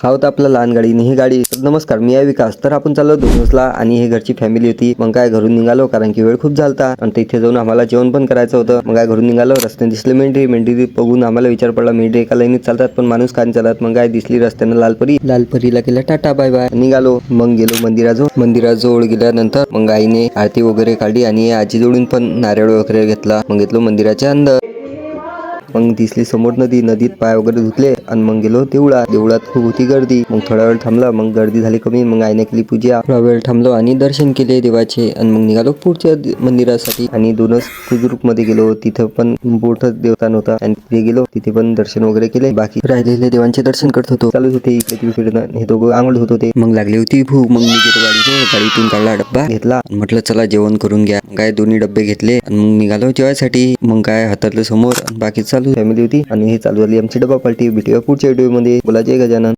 हा होता आपला लहान गाडी ही गाडी. तर नमस्कार, मी आहे विकास. तर आपण चाललो दोनसला आणि हे घरची फॅमिली होती. मग काय घरून निघालो कारण की वेळ खूप झालता आणि तिथे जाऊन आम्हाला जेवण पण करायचं होतं. मग काय घरून निघालो, रस्त्याने दिसले मेंढरी बघून आम्हाला विचार पडला मेंढरी एका लाईनीत चालतात पण माणूस का नाही चालत. मग काय दिसली रस्त्यानं लालपरीला केला टाटा बाय बाय, निघालो. मग गेलो मंदिराजवळ गेल्यानंतर मग आईने आरती वगैरे काढली आणि आजी जोडून पण नारळ वगैरे घेतला. मग घेतलो मंदिराच्या अंदर. मग दिसली समोर नदीत पाय वगैरे धुतले आणि मग गेलो देवळात खूप होती गर्दी. मग थोडा वेळ थांबला, मग गर्दी झाली कमी. मग आईने केली पूजा. थोडा वेळ थांबलो आणि दर्शन केले देवाचे आणि मग निघालो पुढच्या मंदिरासाठी. आणि दोनच बुजुर्ग मध्ये गेलो, तिथं पण मोठं देवस्थान होता आणि तिथे गेलो, तिथे पण दर्शन वगैरे केले. बाकी राहिलेले देवांचे दर्शन करत होतो. चालू होते इकडे फिरणं. हे दोघं आंघोळ होत होते. मग लागली होती भूक. मग मी गेलो गाडीतून काढला डब्बा घेतला, म्हटलं चला जेवण करून घ्या. काय दोन्ही डब्बे घेतले आणि मग निघालो जेवायसाठी. मग काय हातातलं समोर बाकी चालू फॅमिली होती आणि हे चालू झाली आमची डबा पार्टी. भेटूया पुढच्या व्हिडिओ मध्ये. बोला जय गजानन.